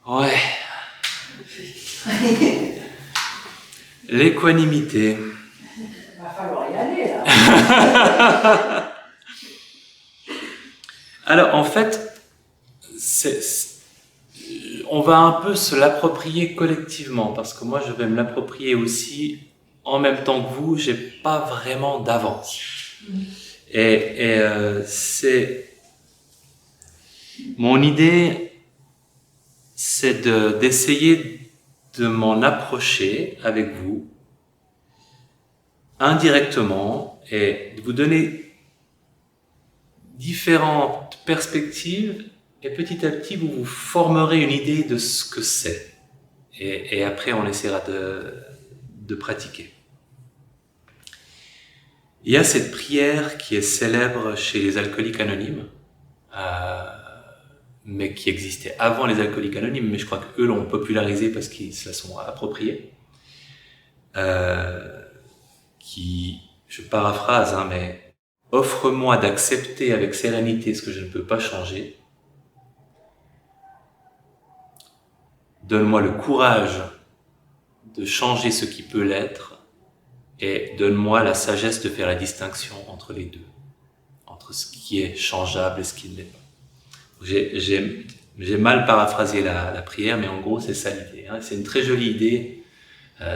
Ouais. L'équanimité. Il va falloir y aller, là. Alors, en fait, on va un peu se l'approprier collectivement, parce que moi, je vais me l'approprier aussi en même temps que vous. J'ai pas vraiment d'avance. C'est mon idée, c'est d'essayer de m'en approcher avec vous indirectement et de vous donner différentes perspectives, et petit à petit vous vous formerez une idée de ce que c'est, et après on essaiera de pratiquer. Il y a cette prière qui est célèbre chez les alcooliques anonymes, mais qui existait avant les alcooliques anonymes, mais je crois qu'eux l'ont popularisé parce qu'ils se la sont appropriés, qui, je paraphrase, mais « Offre-moi d'accepter avec sérénité ce que je ne peux pas changer. Donne-moi le courage de changer ce qui peut l'être et donne-moi la sagesse de faire la distinction entre les deux, entre ce qui est changeable et ce qui ne l'est pas. » J'ai mal paraphrasé la prière, mais en gros c'est ça l'idée. C'est une très jolie idée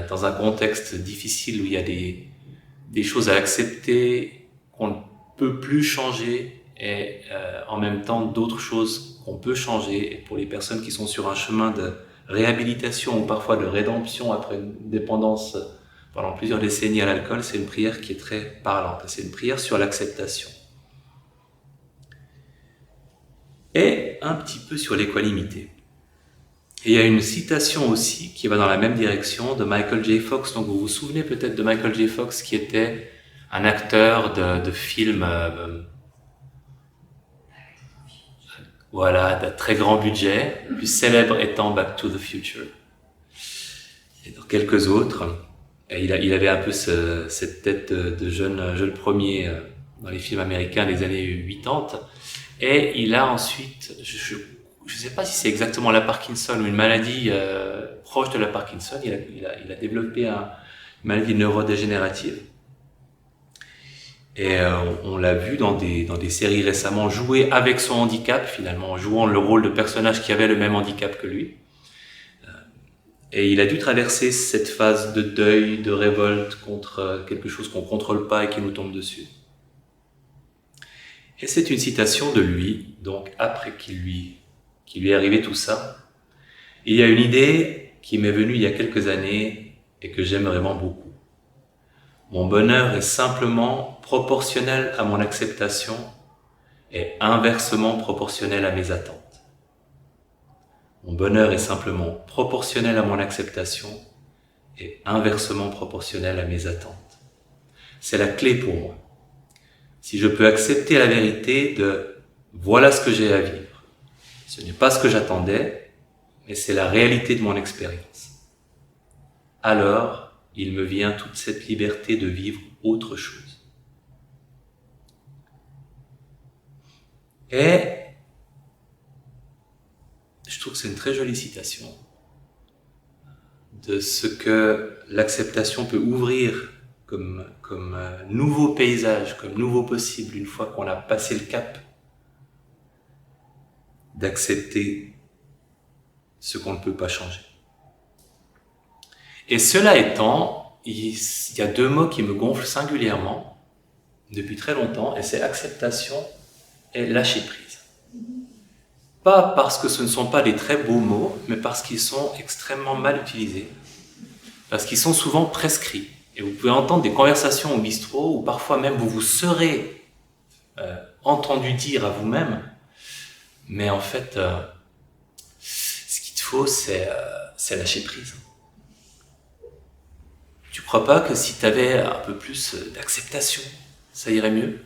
dans un contexte difficile où il y a des choses à accepter qu'on ne peut plus changer, et en même temps d'autres choses qu'on peut changer. Et pour les personnes qui sont sur un chemin de réhabilitation ou parfois de rédemption après une dépendance pendant plusieurs décennies à l'alcool, c'est une prière qui est très parlante. C'est une prière sur l'acceptation. Et un petit peu sur l'équanimité. Et il y a une citation aussi qui va dans la même direction de Michael J. Fox. Donc vous vous souvenez peut-être de Michael J. Fox, qui était un acteur de films de très grand budget, le plus célèbre étant Back to the Future. Et dans quelques autres. Et il avait un peu cette tête de jeune premier dans les films américains des années 80. Et il a ensuite, je ne sais pas si c'est exactement la Parkinson ou une maladie proche de la Parkinson, il a développé une maladie neurodégénérative. Et on l'a vu dans des séries récemment jouer avec son handicap, finalement, en jouant le rôle de personnage qui avait le même handicap que lui. Et il a dû traverser cette phase de deuil, de révolte contre quelque chose qu'on ne contrôle pas et qui nous tombe dessus. Et c'est une citation de lui, donc après qu'il lui est arrivé tout ça. Et il y a une idée qui m'est venue il y a quelques années et que j'aime vraiment beaucoup. Mon bonheur est simplement proportionnel à mon acceptation et inversement proportionnel à mes attentes. Mon bonheur est simplement proportionnel à mon acceptation et inversement proportionnel à mes attentes. C'est la clé pour moi. Si je peux accepter la vérité de « voilà ce que j'ai à vivre », ce n'est pas ce que j'attendais, mais c'est la réalité de mon expérience. Alors, il me vient toute cette liberté de vivre autre chose. Et je trouve que c'est une très jolie citation de ce que l'acceptation peut ouvrir comme nouveau paysage, comme nouveau possible, une fois qu'on a passé le cap d'accepter ce qu'on ne peut pas changer. Et cela étant, il y a deux mots qui me gonflent singulièrement depuis très longtemps, et c'est acceptation et lâcher prise. Pas parce que ce ne sont pas des très beaux mots, mais parce qu'ils sont extrêmement mal utilisés, parce qu'ils sont souvent prescrits. Et vous pouvez entendre des conversations au bistrot où parfois même vous vous serez entendu dire à vous-même, mais en fait, ce qu'il te faut, c'est lâcher prise. Tu crois pas que si tu avais un peu plus d'acceptation, ça irait mieux?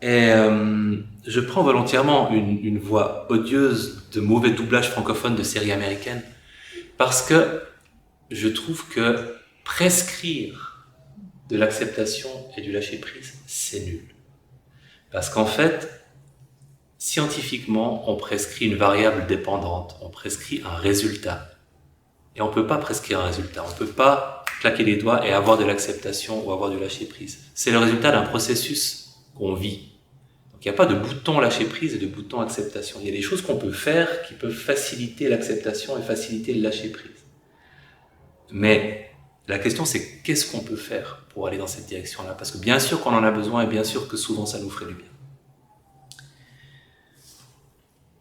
Et je prends volontairement une voix odieuse de mauvais doublage francophone de séries américaines, parce que je trouve que prescrire de l'acceptation et du lâcher-prise, c'est nul. Parce qu'en fait, scientifiquement, on prescrit une variable dépendante, on prescrit un résultat. Et on ne peut pas prescrire un résultat, on ne peut pas claquer les doigts et avoir de l'acceptation ou avoir du lâcher-prise. C'est le résultat d'un processus qu'on vit. Donc il n'y a pas de bouton lâcher-prise et de bouton acceptation. Il y a des choses qu'on peut faire qui peuvent faciliter l'acceptation et faciliter le lâcher-prise. Mais la question c'est qu'est-ce qu'on peut faire pour aller dans cette direction-là? Parce que bien sûr qu'on en a besoin et bien sûr que souvent ça nous ferait du bien.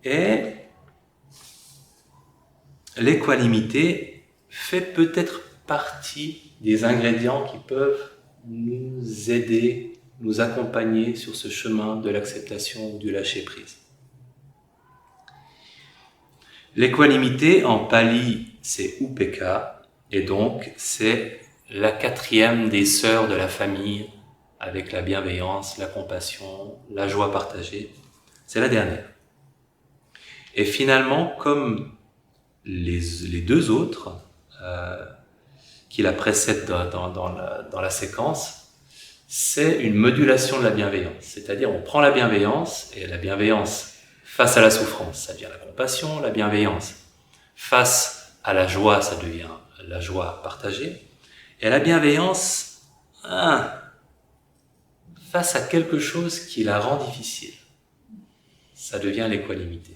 Et l'équanimité fait peut-être partie des ingrédients qui peuvent nous aider, nous accompagner sur ce chemin de l'acceptation ou du lâcher-prise. L'équanimité en pali c'est Upekkha et donc c'est la 4e des sœurs de la famille avec la bienveillance, la compassion, la joie partagée. C'est la dernière. Et finalement, comme les deux autres qui la précèdent dans la séquence, c'est une modulation de la bienveillance. C'est-à-dire, on prend la bienveillance, et la bienveillance face à la souffrance, ça devient la compassion, la bienveillance. Face à la joie, ça devient la joie partagée. Et la bienveillance, face à quelque chose qui la rend difficile, ça devient l'équanimité.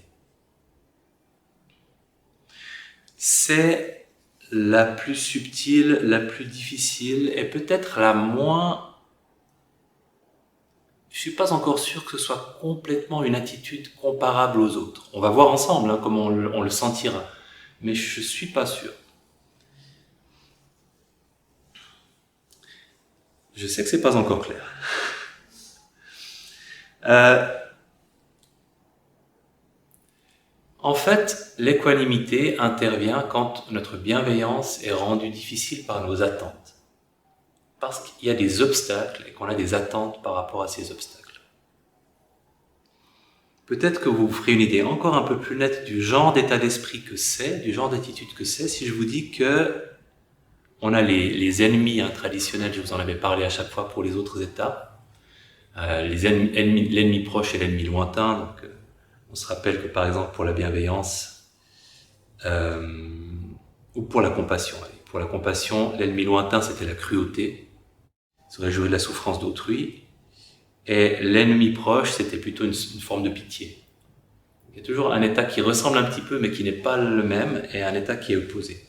C'est la plus subtile, la plus difficile et peut-être la moins... Je ne suis pas encore sûr que ce soit complètement une attitude comparable aux autres. On va voir ensemble comment on le sentira, mais je ne suis pas sûr. Je sais que ce n'est pas encore clair. En fait, l'équanimité intervient quand notre bienveillance est rendue difficile par nos attentes. Parce qu'il y a des obstacles et qu'on a des attentes par rapport à ces obstacles. Peut-être que vous vous ferez une idée encore un peu plus nette du genre d'état d'esprit que c'est, du genre d'attitude que c'est, si je vous dis que on a les ennemis traditionnels, je vous en avais parlé à chaque fois pour les autres états, l'ennemi proche et l'ennemi lointain, donc on se rappelle que par exemple pour la bienveillance ou pour la compassion, pour la compassion, l'ennemi lointain c'était la cruauté, se réjouir de la souffrance d'autrui, et l'ennemi proche c'était plutôt une forme de pitié. Il y a toujours un état qui ressemble un petit peu mais qui n'est pas le même et un état qui est opposé.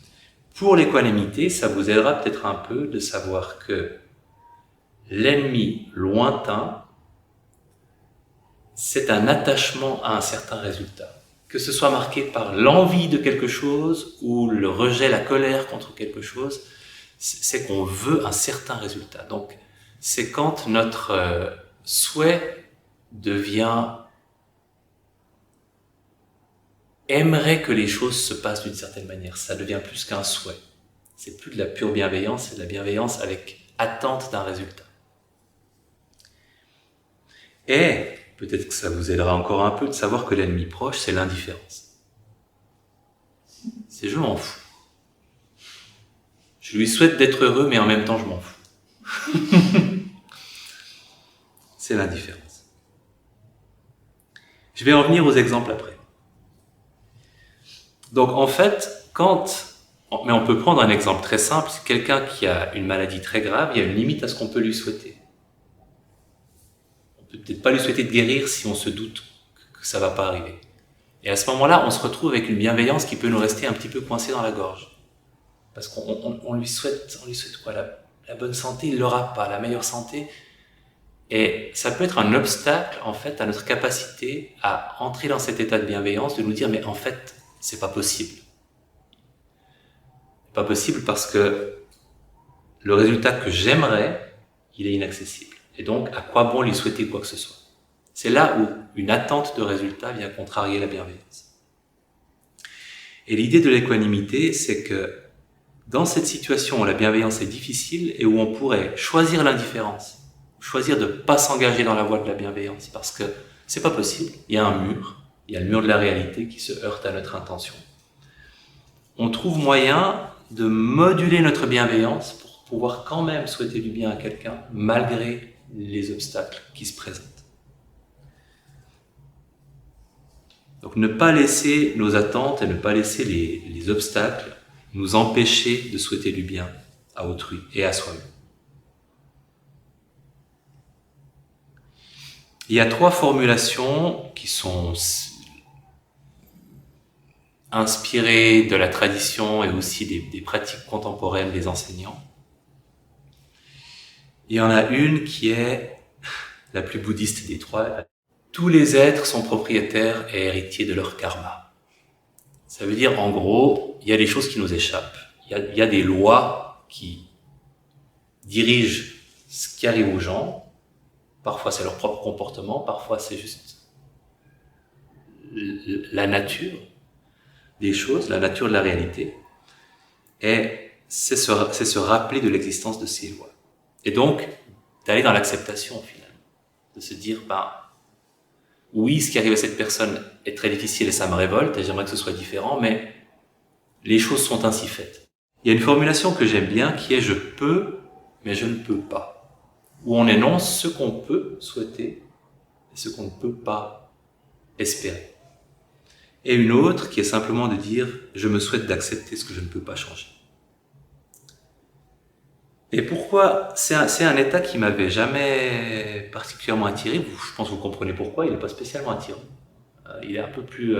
Pour l'équanimité, ça vous aidera peut-être un peu de savoir que l'ennemi lointain c'est un attachement à un certain résultat. Que ce soit marqué par l'envie de quelque chose ou le rejet, la colère contre quelque chose, c'est qu'on veut un certain résultat. Donc, c'est quand notre souhait devient aimerait que les choses se passent d'une certaine manière. Ça devient plus qu'un souhait. C'est plus de la pure bienveillance, c'est de la bienveillance avec attente d'un résultat. Et peut-être que ça vous aidera encore un peu de savoir que l'ennemi proche, c'est l'indifférence. C'est je m'en fous. Je lui souhaite d'être heureux, mais en même temps, je m'en fous. C'est l'indifférence. Je vais en venir aux exemples après. Donc en fait, mais on peut prendre un exemple très simple, c'est quelqu'un qui a une maladie très grave, il y a une limite à ce qu'on peut lui souhaiter. On peut peut-être pas lui souhaiter de guérir si on se doute que ça va pas arriver. Et à ce moment-là, on se retrouve avec une bienveillance qui peut nous rester un petit peu coincée dans la gorge. Parce qu'on lui souhaite quoi, la bonne santé, il l'aura pas, la meilleure santé. Et ça peut être un obstacle, en fait, à notre capacité à entrer dans cet état de bienveillance, de nous dire, mais en fait, c'est pas possible. Pas possible parce que le résultat que j'aimerais, il est inaccessible. Et donc, à quoi bon lui souhaiter quoi que ce soit? C'est là où une attente de résultat vient contrarier la bienveillance. Et l'idée de l'équanimité, c'est que dans cette situation où la bienveillance est difficile et où on pourrait choisir l'indifférence, choisir de ne pas s'engager dans la voie de la bienveillance, parce que c'est pas possible, il y a un mur, il y a le mur de la réalité qui se heurte à notre intention. On trouve moyen de moduler notre bienveillance pour pouvoir quand même souhaiter du bien à quelqu'un, malgré les obstacles qui se présentent. Donc ne pas laisser nos attentes et ne pas laisser les obstacles nous empêcher de souhaiter du bien à autrui et à soi-même. Il y a 3 formulations qui sont inspirées de la tradition et aussi des pratiques contemporaines des enseignants. Il y en a une qui est la plus bouddhiste des 3. Tous les êtres sont propriétaires et héritiers de leur karma. Ça veut dire, en gros, il y a des choses qui nous échappent. Il y a des lois qui dirigent ce qui arrive aux gens. Parfois, c'est leur propre comportement. Parfois, c'est juste la nature des choses, la nature de la réalité. Et c'est se rappeler de l'existence de ces lois. Et donc, d'aller dans l'acceptation, finalement. De se dire, oui, ce qui arrive à cette personne est très difficile et ça me révolte et j'aimerais que ce soit différent, mais les choses sont ainsi faites. Il y a une formulation que j'aime bien qui est « je peux, mais je ne peux pas », où on énonce ce qu'on peut souhaiter et ce qu'on ne peut pas espérer. Et une autre qui est simplement de dire « je me souhaite d'accepter ce que je ne peux pas changer ». Et pourquoi? C'est un état qui m'avait jamais particulièrement attiré. Je pense que vous comprenez pourquoi. Il n'est pas spécialement attirant. Il est un peu plus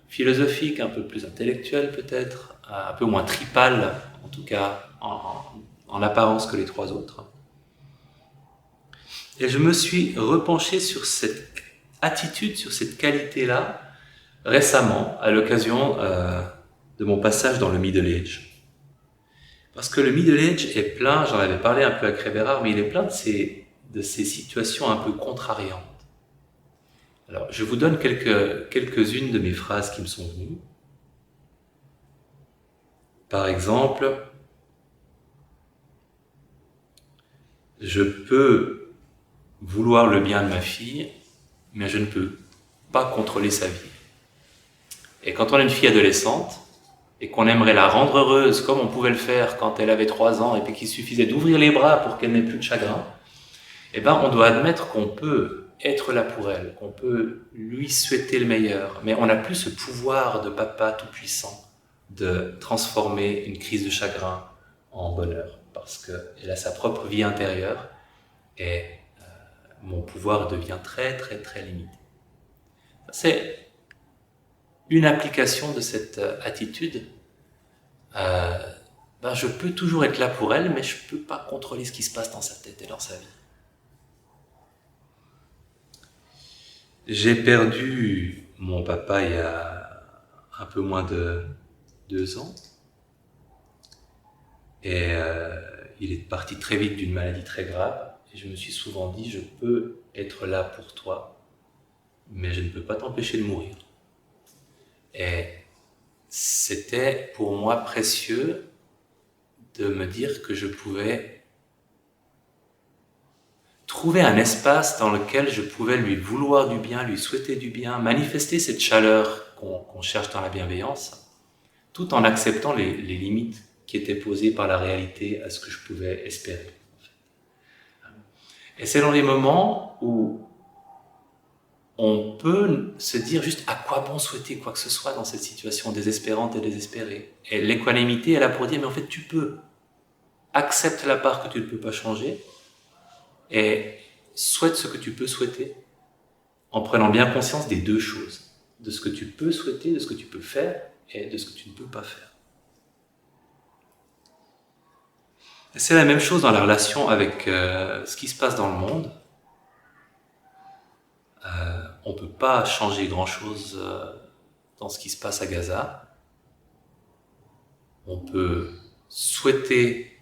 philosophique, un peu plus intellectuel peut-être, un peu moins tripal, en tout cas en apparence que les 3 autres. Et je me suis repenché sur cette attitude, sur cette qualité-là, récemment, à l'occasion de mon passage dans le Middle Age. Parce que le Middle Age est plein, j'en avais parlé un peu à Créberard, mais il est plein de ces situations un peu contrariantes. Alors, je vous donne quelques-unes de mes phrases qui me sont venues. Par exemple, je peux vouloir le bien de ma fille, mais je ne peux pas contrôler sa vie. Et quand on a une fille adolescente, et qu'on aimerait la rendre heureuse comme on pouvait le faire quand elle avait 3 ans et puis qu'il suffisait d'ouvrir les bras pour qu'elle n'ait plus de chagrin, on doit admettre qu'on peut être là pour elle, qu'on peut lui souhaiter le meilleur, mais on n'a plus ce pouvoir de papa tout-puissant de transformer une crise de chagrin en bonheur, parce qu'elle a sa propre vie intérieure et mon pouvoir devient très très très limité. C'est une application de cette attitude. Je peux toujours être là pour elle, mais je peux pas contrôler ce qui se passe dans sa tête et dans sa vie. J'ai perdu mon papa il y a un peu moins de 2 ans. Et il est parti très vite d'une maladie très grave. Et je me suis souvent dit, je peux être là pour toi, mais je ne peux pas t'empêcher de mourir. Et c'était pour moi précieux de me dire que je pouvais trouver un espace dans lequel je pouvais lui vouloir du bien, lui souhaiter du bien, manifester cette chaleur qu'on cherche dans la bienveillance, tout en acceptant les limites qui étaient posées par la réalité à ce que je pouvais espérer. Et c'est dans les moments où on peut se dire juste à quoi bon souhaiter quoi que ce soit dans cette situation désespérante et désespérée. Et l'équanimité est là pour dire, mais en fait tu peux. Accepte la part que tu ne peux pas changer et souhaite ce que tu peux souhaiter en prenant bien conscience des 2 choses. De ce que tu peux souhaiter, de ce que tu peux faire et de ce que tu ne peux pas faire. Et c'est la même chose dans la relation avec ce qui se passe dans le monde. On ne peut pas changer grand-chose dans ce qui se passe à Gaza. On peut souhaiter,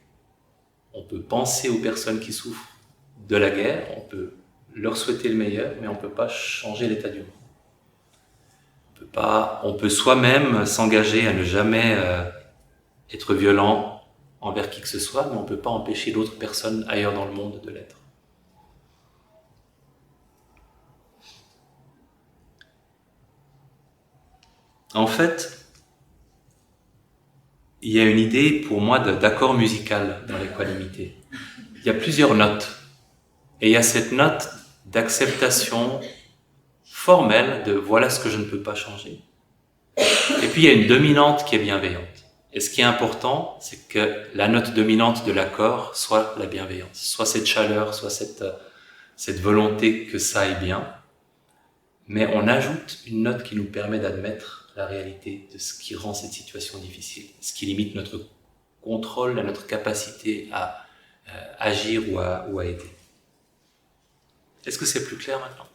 on peut penser aux personnes qui souffrent de la guerre, on peut leur souhaiter le meilleur, mais on ne peut pas changer l'état du monde. On peut soi-même s'engager à ne jamais être violent envers qui que ce soit, mais on ne peut pas empêcher d'autres personnes ailleurs dans le monde de l'être. En fait, il y a une idée pour moi d'accord musical dans l'équanimité. Il y a plusieurs notes. Et il y a cette note d'acceptation formelle de voilà ce que je ne peux pas changer. Et puis il y a une dominante qui est bienveillante. Et ce qui est important, c'est que la note dominante de l'accord soit la bienveillance, soit cette chaleur, soit cette volonté que ça aille bien. Mais on ajoute une note qui nous permet d'admettre la réalité de ce qui rend cette situation difficile, ce qui limite notre contrôle, notre capacité à agir ou à aider. Est-ce que c'est plus clair maintenant,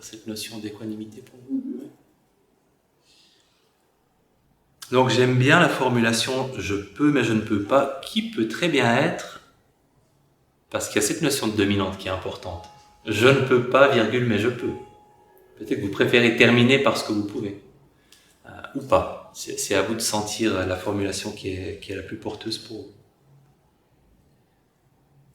cette notion d'équanimité pour vous? Donc j'aime bien la formulation « je peux mais je ne peux pas » qui peut très bien être, parce qu'il y a cette notion de dominante qui est importante. Je ne peux pas, virgule, mais je peux. Peut-être que vous préférez terminer par ce que vous pouvez, ou pas. C'est à vous de sentir la formulation qui est la plus porteuse pour vous.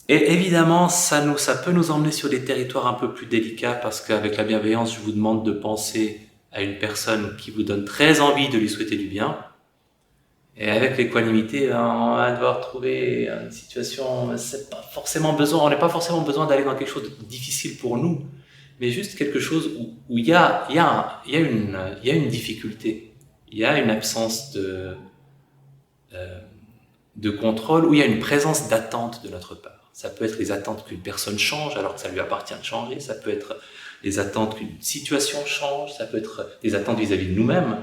Et évidemment, ça peut nous emmener sur des territoires un peu plus délicats, parce qu'avec la bienveillance, je vous demande de penser à une personne qui vous donne très envie de lui souhaiter du bien. Et avec l'équanimité, on va devoir trouver une situation, c'est pas forcément besoin, on n'a pas forcément besoin d'aller dans quelque chose de difficile pour nous, mais juste quelque chose où il y a une difficulté, il y a une absence de contrôle, où il y a une présence d'attente de notre part. Ça peut être les attentes qu'une personne change alors que ça lui appartient de changer, ça peut être les attentes qu'une situation change, ça peut être des attentes vis-à-vis de nous-mêmes.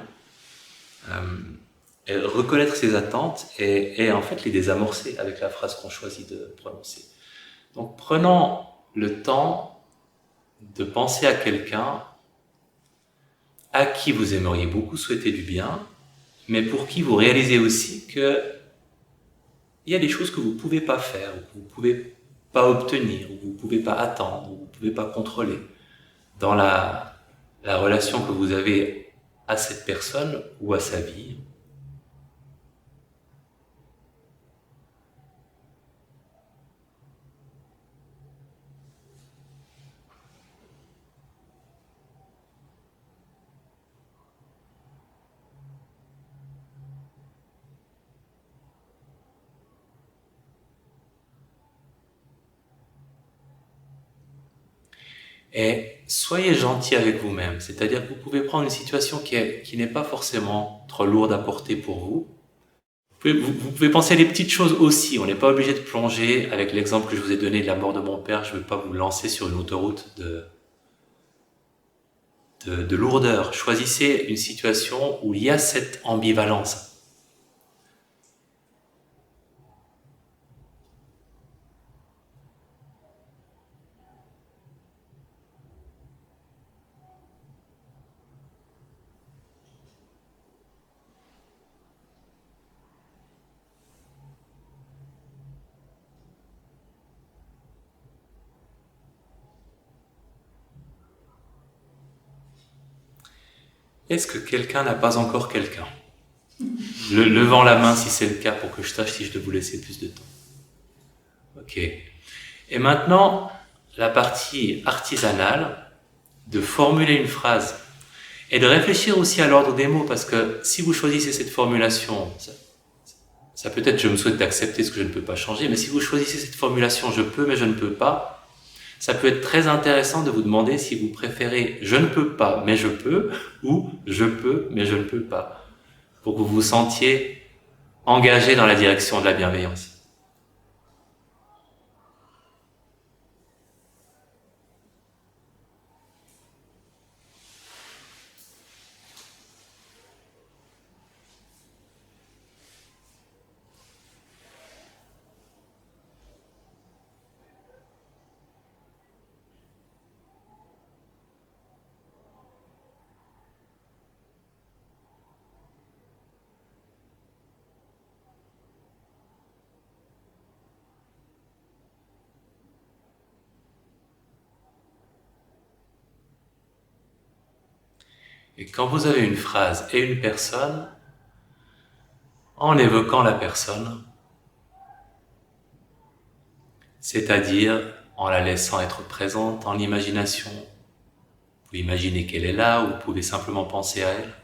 Reconnaître ces attentes et en fait les désamorcer avec la phrase qu'on choisit de prononcer. Donc prenons le temps de penser à quelqu'un à qui vous aimeriez beaucoup souhaiter du bien, mais pour qui vous réalisez aussi que il y a des choses que vous ne pouvez pas faire, ou que vous ne pouvez pas obtenir, ou que vous ne pouvez pas attendre, ou que vous ne pouvez pas contrôler dans la relation que vous avez à cette personne ou à sa vie. Et soyez gentil avec vous-même, c'est-à-dire que vous pouvez prendre une situation qui n'est pas forcément trop lourde à porter pour vous. Vous pouvez penser à des petites choses aussi, on n'est pas obligé de plonger. Avec l'exemple que je vous ai donné de la mort de mon père, je ne veux pas vous lancer sur une autoroute de lourdeur. Choisissez une situation où il y a cette ambivalence. Est-ce que quelqu'un n'a pas encore quelqu'un? Levant la main si c'est le cas pour que je sache si je dois vous laisser plus de temps. Ok. Et maintenant, la partie artisanale, de formuler une phrase et de réfléchir aussi à l'ordre des mots, parce que si vous choisissez cette formulation, ça peut être je me souhaite d'accepter ce que je ne peux pas changer, mais si vous choisissez cette formulation je peux mais je ne peux pas, ça peut être très intéressant de vous demander si vous préférez je ne peux pas mais je peux ou je peux mais je ne peux pas, pour que vous vous sentiez engagé dans la direction de la bienveillance. Et quand vous avez une phrase et une personne, en évoquant la personne, c'est-à-dire en la laissant être présente en l'imagination, vous pouvez imaginer qu'elle est là ou vous pouvez simplement penser à elle.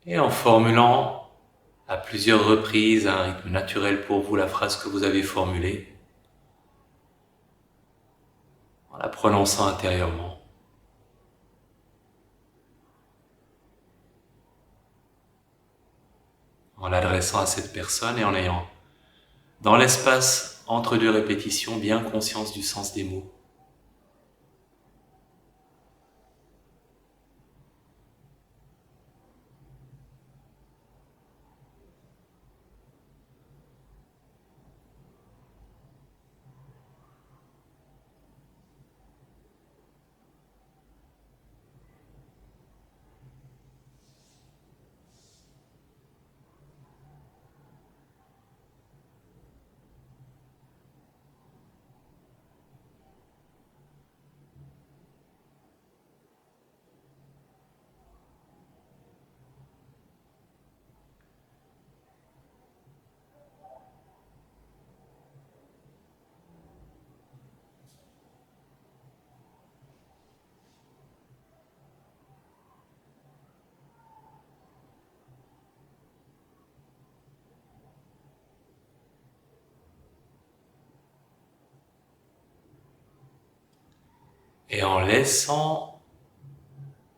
Et en formulant à plusieurs reprises, à un rythme naturel pour vous, la phrase que vous avez formulée, en la prononçant intérieurement. En l'adressant à cette personne et en ayant, dans l'espace entre deux répétitions, bien conscience du sens des mots. Et en laissant,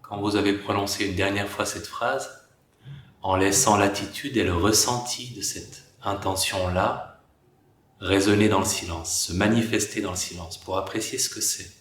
quand vous avez prononcé une dernière fois cette phrase, en laissant l'attitude et le ressenti de cette intention-là résonner dans le silence, se manifester dans le silence pour apprécier ce que c'est.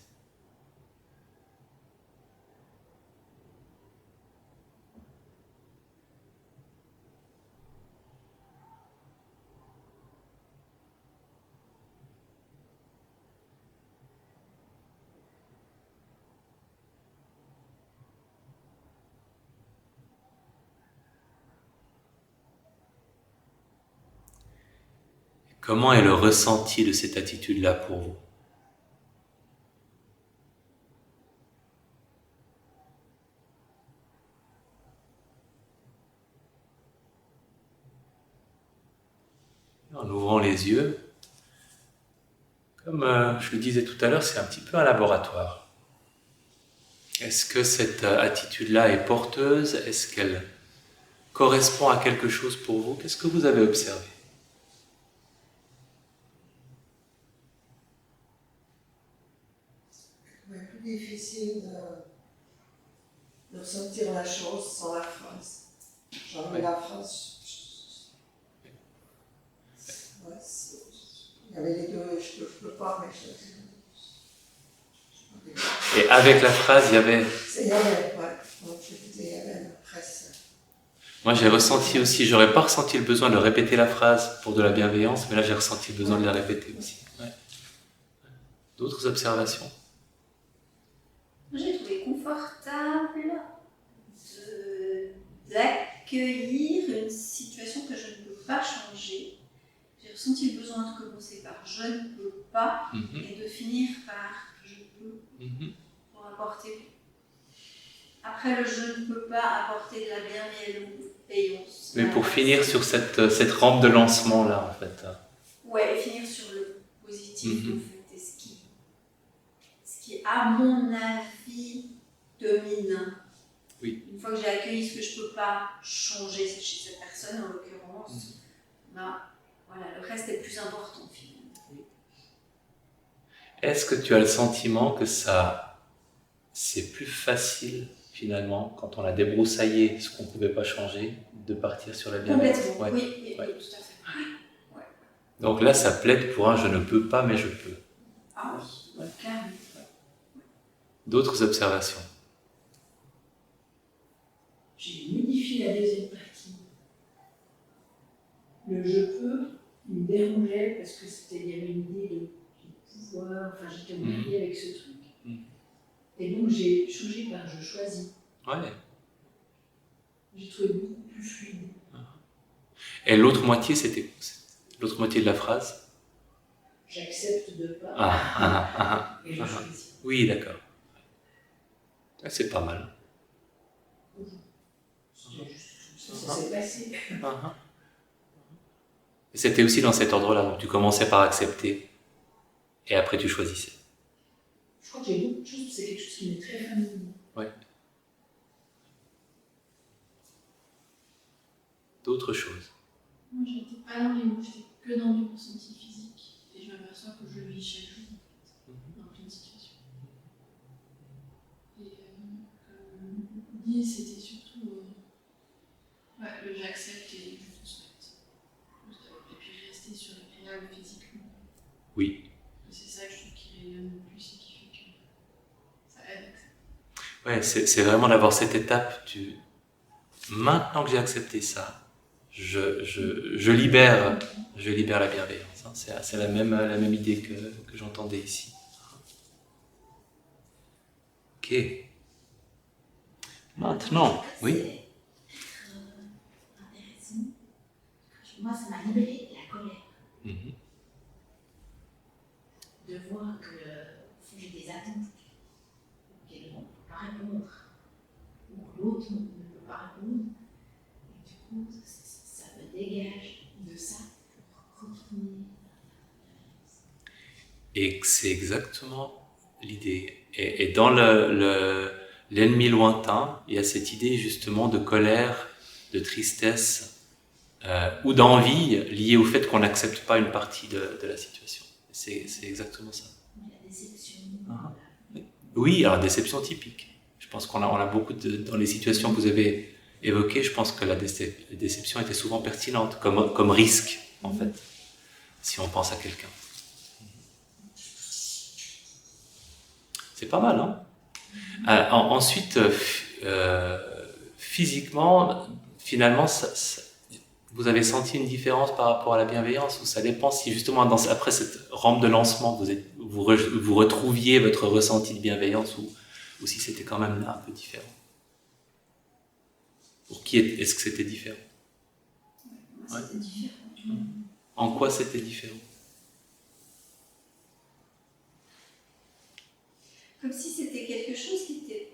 Comment est le ressenti de cette attitude-là pour vous? En ouvrant les yeux, comme je le disais tout à l'heure, c'est un petit peu un laboratoire. Est-ce que cette attitude-là est porteuse? Est-ce qu'elle correspond à quelque chose pour vous? Qu'est-ce que vous avez observé? C'est plus difficile de ressentir la chose sans la phrase. Genre la phrase. Ouais, il y avait les deux, je peux pas, mais Et avec la phrase, il y avait... Il y avait, ouais. Donc, il y avait une presse. Moi, j'ai ressenti aussi, j'aurais pas ressenti le besoin de répéter la phrase pour de la bienveillance, mais là, j'ai ressenti le besoin de la répéter aussi. Ouais. D'autres observations? J'ai trouvé confortable d'accueillir une situation que je ne peux pas changer. J'ai ressenti le besoin de commencer par je ne peux pas et de finir par je peux pour apporter. Après le je ne peux pas apporter de la bienveillance. Mais pour finir sur cette rampe de lancement-là, en fait. Ouais, et finir sur le positif, en fait, et ce qui, à mon avis, domine. Oui. Une fois que j'ai accueilli ce que je ne peux pas changer chez cette personne, en l'occurrence, bah, voilà, le reste est plus important, finalement. Est-ce que tu as le sentiment que c'est plus facile, finalement, quand on a débroussaillé ce qu'on ne pouvait pas changer, de partir sur la bienveillance? Complètement, oui, tout à fait. Ouais. Donc là, ça plaide pour un « je ne peux pas, mais je peux ». Ah oui, clairement. D'autres observations? J'ai modifié la deuxième partie. Le je peux, il me dérangeait parce que il y avait une idée de pouvoir, enfin j'étais embrouillée avec ce truc. Et donc j'ai changé par je choisis. Ouais. J'ai trouvé beaucoup plus fluide. Et l'autre moitié, c'était l'autre moitié de la phrase? J'accepte de pas. Et je choisis. Oui, d'accord. C'est pas mal. Ça s'est passé. Et c'était aussi dans cet ordre-là, donc tu commençais par accepter et après tu choisissais. Je crois que j'ai beaucoup de choses, c'est quelque chose qui m'est très familier. Ouais. d'autres choses. Moi, j'étais pas dans les mots, j'étais que dans du ressenti physique. Et je m'aperçois que je le vis chaque jour, en fait, dans plein de situations. Et comme dit, c'était surtout le j'accepte et je transmette. Et puis rester sur l'agréable physiquement. Oui. Et c'est ça que je trouve qui rayonne le plus et qui fait que ça aide. Ouais, c'est vraiment d'avoir cette étape maintenant que j'ai accepté ça, je libère la bienveillance. Hein. C'est la même idée que j'entendais ici. Ok. Maintenant, oui. Intéressant. Moi, ça m'a libéré de la colère. Mhm. De voir que j'ai des attentes auxquelles on ne peut pas répondre, ou que l'autre ne peut pas répondre. Et du coup, ça me dégage de ça pour retourner. Et c'est exactement l'idée. Et dans l'ennemi lointain, il y a cette idée justement de colère, de tristesse ou d'envie liée au fait qu'on n'accepte pas une partie de la situation. C'est exactement ça. La déception. Oui, alors déception typique. Je pense qu'on a beaucoup dans les situations que vous avez évoquées, je pense que la déception était souvent pertinente comme risque, en fait, si on pense à quelqu'un. C'est pas mal, hein? Ensuite, physiquement, finalement, vous avez senti une différence par rapport à la bienveillance, ou ça dépend si justement après cette rampe de lancement vous retrouviez votre ressenti de bienveillance, ou si c'était quand même là un peu différent. Pour qui est-ce que c'était différent? Moi, c'était différent. En quoi c'était différent? Comme si c'était quelque chose qui était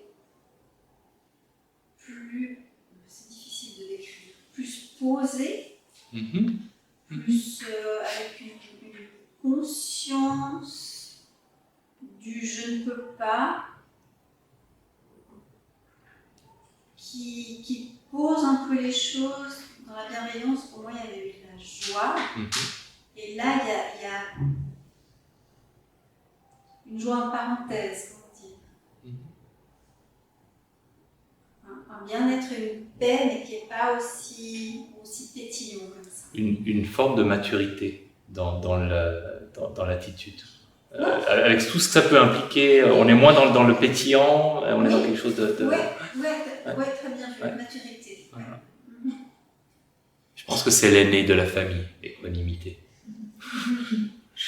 plus, c'est difficile de décrire, plus posé, plus avec une conscience du je ne peux pas, qui pose un peu les choses. Dans la bienveillance, pour moi, il y avait eu de la joie, et là, il y a une joie en parenthèse, comment dire. Un bien-être, une paix, mais qui n'est pas aussi pétillant comme ça. Une forme de maturité dans l'attitude. Avec tout ce que ça peut impliquer, on est moins dans le pétillant, on est dans quelque chose de... Ouais, très bien vu, Ouais. maturité. Voilà. Je pense que c'est l'aîné de la famille, équanimité. Je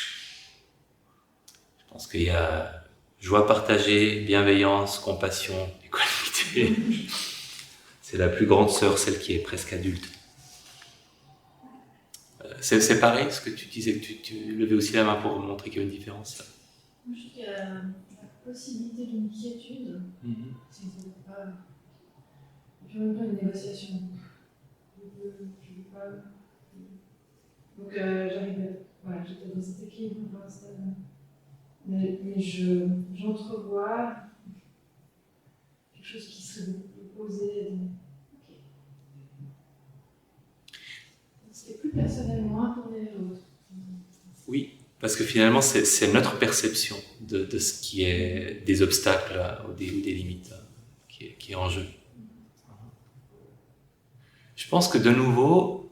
pense qu'il y a joie partagée, bienveillance, compassion, équanimité. C'est la plus grande sœur, celle qui est presque adulte. C'est pareil, ce que tu disais, que tu levais aussi la main pour montrer qu'il y a une différence. Moi, je trouve qu'il y a la possibilité d'une quiétude. C'est pas... Et puis en même temps, une négociation. Je veux pas... Donc j'étais dans cet équilibre pour l'instant. Mais j'entrevois quelque chose qui serait beaucoup plus posé. C'est plus personnellement tourné vers l'autre. Oui, parce que finalement, c'est notre perception de ce qui est des obstacles ou des limites qui est en jeu. Je pense que de nouveau,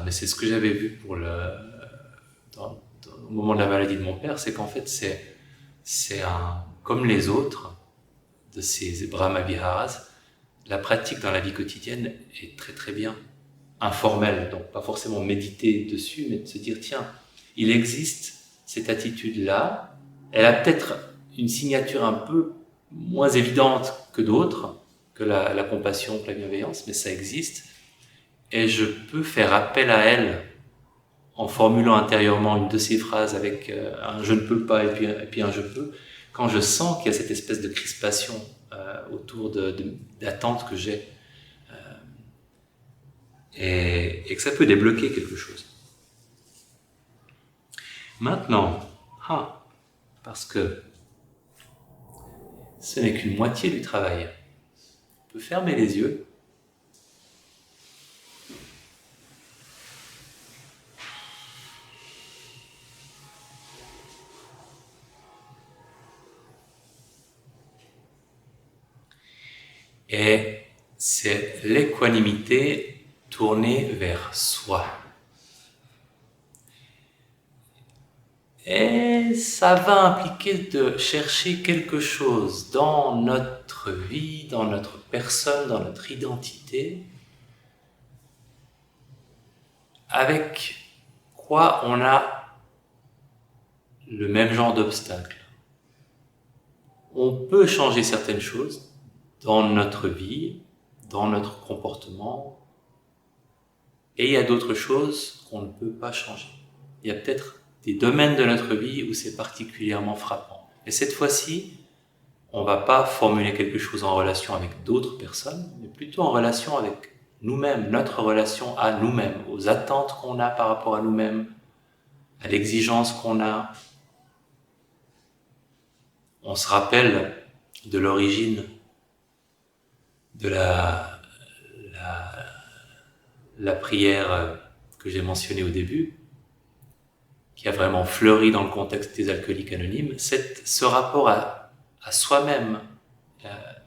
mais c'est ce que j'avais vu au moment de la maladie de mon père, c'est qu'en fait, c'est comme les autres de ces Brahma Viharas, la pratique dans la vie quotidienne est très très bien informelle, donc pas forcément méditer dessus, mais de se dire tiens, il existe cette attitude-là, elle a peut-être une signature un peu moins évidente que d'autres, que la compassion, que la bienveillance, mais ça existe, et je peux faire appel à elle en formulant intérieurement une de ces phrases avec un je ne peux pas et puis un je peux, quand je sens qu'il y a cette espèce de crispation autour d'attentes que j'ai, et que ça peut débloquer quelque chose. Maintenant, parce que ce n'est qu'une moitié du travail. On peut fermer les yeux Et c'est l'équanimité tournée vers soi. Et ça va impliquer de chercher quelque chose dans notre vie, dans notre personne, dans notre identité, avec quoi on a le même genre d'obstacle. On peut changer certaines choses dans notre vie, dans notre comportement, et il y a d'autres choses qu'on ne peut pas changer. Il y a peut-être des domaines de notre vie où c'est particulièrement frappant. Et cette fois-ci, on ne va pas formuler quelque chose en relation avec d'autres personnes, mais plutôt en relation avec nous-mêmes, notre relation à nous-mêmes, aux attentes qu'on a par rapport à nous-mêmes, à l'exigence qu'on a. On se rappelle de l'origine de la prière que j'ai mentionnée au début, qui a vraiment fleuri dans le contexte des alcooliques anonymes, ce rapport à soi-même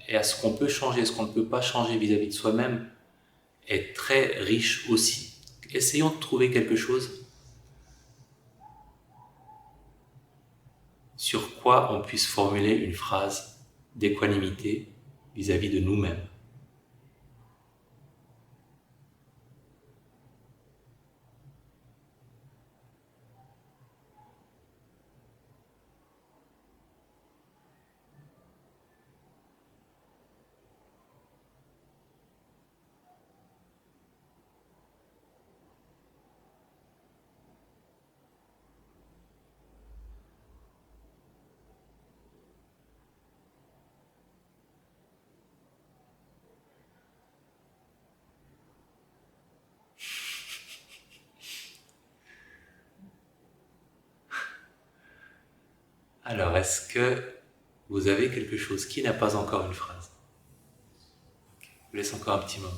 et à ce qu'on peut changer, ce qu'on ne peut pas changer vis-à-vis de soi-même est très riche aussi. Essayons de trouver quelque chose sur quoi on puisse formuler une phrase d'équanimité vis-à-vis de nous-mêmes. Alors, est-ce que vous avez quelque chose qui n'a pas encore une phrase? Je vous laisse encore un petit moment.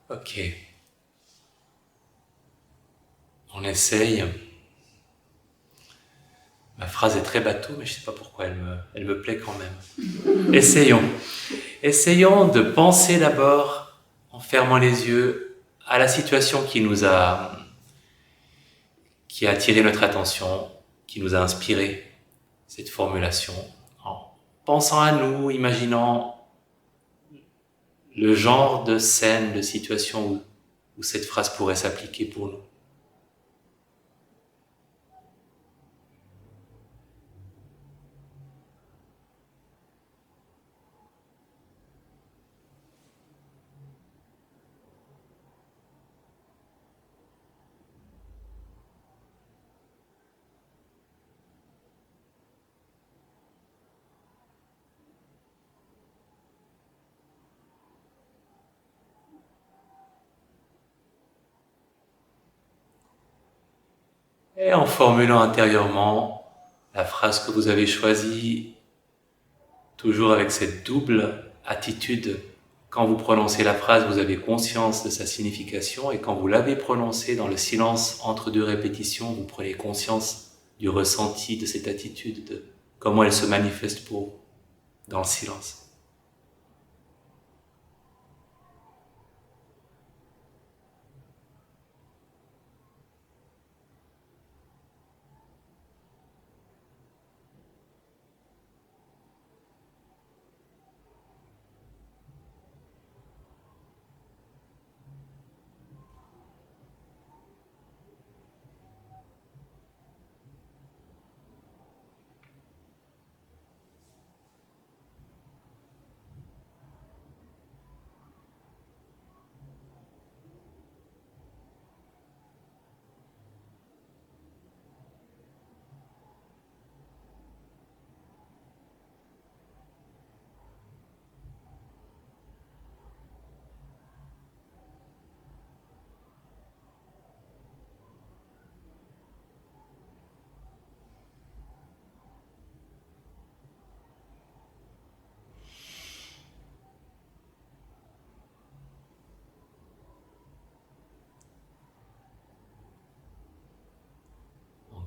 Ok. On essaye. Ma phrase est très bateau, mais je ne sais pas pourquoi elle me plaît quand même. Essayons. Essayons de penser d'abord, en fermant les yeux, à la situation qui a attiré notre attention, qui nous a inspiré cette formulation, en pensant à nous, imaginant le genre de scène, de situation où cette phrase pourrait s'appliquer pour nous. Et en formulant intérieurement la phrase que vous avez choisie, toujours avec cette double attitude. Quand vous prononcez la phrase, vous avez conscience de sa signification, et quand vous l'avez prononcée dans le silence entre deux répétitions, vous prenez conscience du ressenti de cette attitude, de comment elle se manifeste pour vous dans le silence.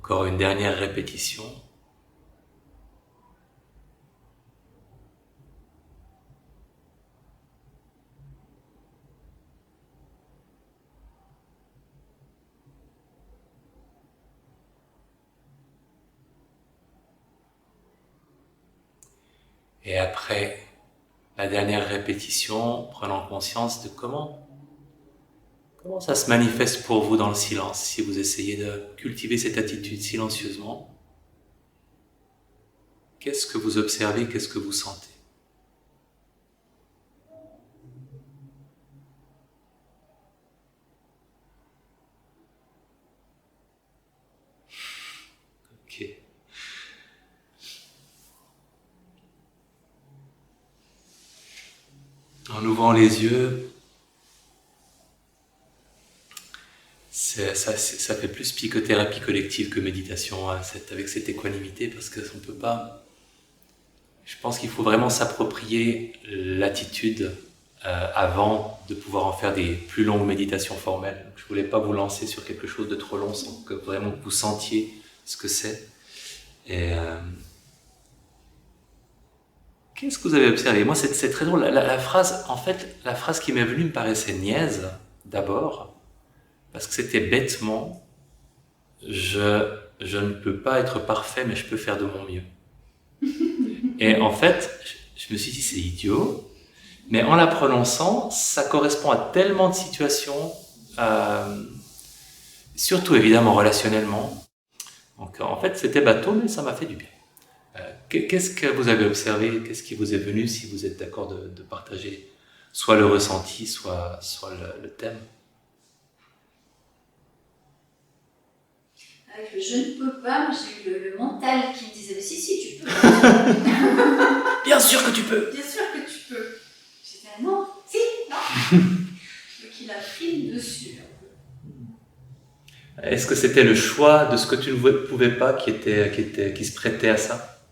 Encore une dernière répétition. Et après la dernière répétition, prenant conscience de comment ça se manifeste pour vous dans le silence, si vous essayez de cultiver cette attitude silencieusement. Qu'est-ce que vous observez, qu'est-ce que vous sentez? Ok. En ouvrant les yeux, ça fait plus psychothérapie collective que méditation, avec cette équanimité, parce qu'on peut pas... Je pense qu'il faut vraiment s'approprier l'attitude avant de pouvoir en faire des plus longues méditations formelles. Donc, je voulais pas vous lancer sur quelque chose de trop long sans que vraiment vous sentiez ce que c'est. Et qu'est-ce que vous avez observé? Moi, c'est très drôle. La phrase qui m'est venue me paraissait niaise, d'abord, parce que c'était bêtement je ne peux pas être parfait, mais je peux faire de mon mieux. Et en fait, je me suis dit, c'est idiot, mais en la prononçant, ça correspond à tellement de situations, surtout évidemment relationnellement. Donc en fait, c'était bateau, mais ça m'a fait du bien. Qu'est-ce que vous avez observé? Qu'est-ce qui vous est venu, si vous êtes d'accord de partager soit le ressenti, soit le thème? Avec le je ne peux pas, moi, j'ai eu le mental qui me disait mais si tu peux. Bien sûr que tu peux. Bien sûr que tu peux. J'étais là, non, si, non. Donc il a pris le dessus. Est-ce que c'était le choix de ce que tu ne pouvais pas qui se prêtait à ça?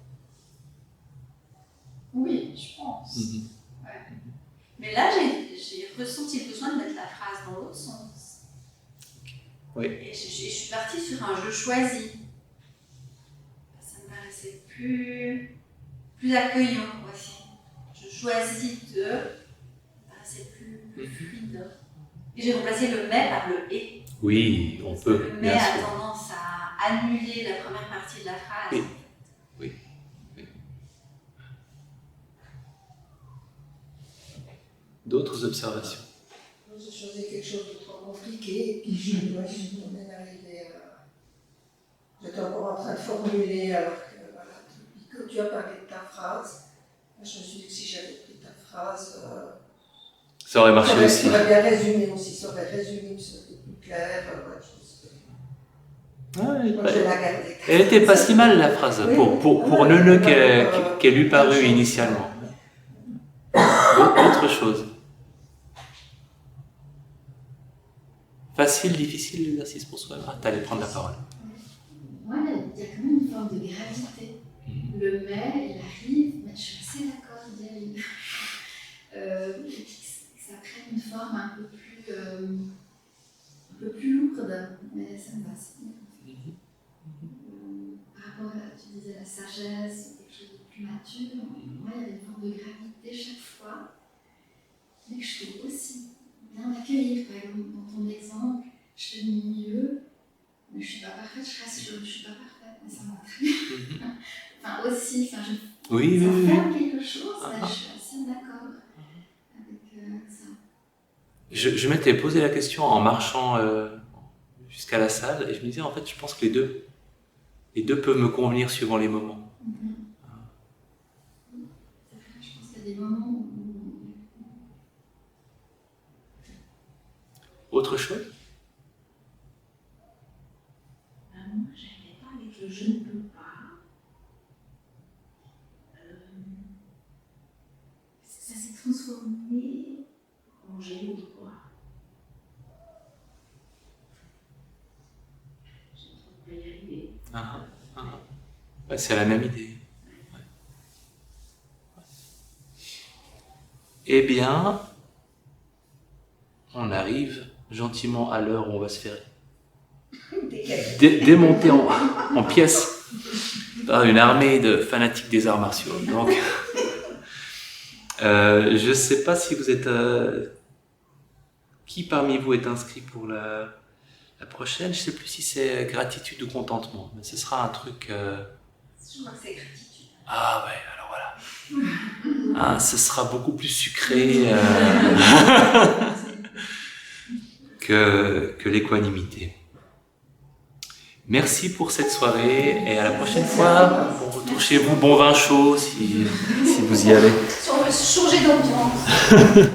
Oui, je pense. Ouais. Mais là, j'ai ressenti le besoin de mettre la phrase dans l'autre sens. Oui. Et je suis partie sur un je choisis. Ça me paraissait plus accueillant aussi. Je choisis de. Ça me paraissait plus fluide. Et j'ai remplacé le mais par le et. Oui, on peut. Le mais a tendance à annuler la première partie de la phrase. Oui. Oui. D'autres observations? J'ai choisi quelque chose de trop compliqué, et puis je suis même arrivée à... J'étais encore en train de formuler, alors que, voilà, depuis que tu as parlé de ta phrase, je me suis dit que si j'avais pris ta phrase, ça aurait marché aussi. Ça aurait bien résumé aussi, ça aurait résumé, ça aurait été plus clair. Je la gardais. Elle était pas si mal, la phrase, pour Neuneu qu'elle lui parut initialement. Autre chose. Facile, difficile l'exercice pour soi. T'allais prendre la parole. Moi, il y a quand même une forme de gravité. Le mais, il arrive, mais je suis assez d'accord, ça crée une forme un peu plus lourde, mais ça me va, c'est bien. Par rapport à, tu disais, la sagesse, quelque chose de plus mature, moi, il y avait une forme de gravité chaque fois, mais que je peux aussi bien accueillir. Par exemple, dans ton exemple, je fais du milieu, mais je ne suis pas parfaite, je rassure, je ne suis pas parfaite, mais ça me va très bien. Enfin, aussi, ça ferme quelque chose, je suis assez d'accord avec ça. Je m'étais posé la question en marchant jusqu'à la salle, et je me disais, en fait, je pense que les deux peuvent me convenir suivant les moments. Je pense qu'il y a des moments où... Autre chose? Moi, j'arrivais pas avec le je ne peux pas. Ça s'est transformé en j'ai le droit. J'ai le droit de pas y arriver. Ouais, c'est la même idée. Ouais. Eh bien, on arrive gentiment à l'heure où on va se faire démonter en en pièces par une armée de fanatiques des arts martiaux. Donc, je ne sais pas si vous êtes... qui parmi vous est inscrit pour la prochaine? Je ne sais plus si c'est gratitude ou contentement, mais ce sera un truc... Je crois que c'est gratitude. Ah ouais, alors voilà. Ah, ce sera beaucoup plus sucré que l'équanimité. Merci pour cette soirée et à la prochaine fois. On retourne chez vous, bon vin chaud si vous y allez. Si on veut changer d'ambiance.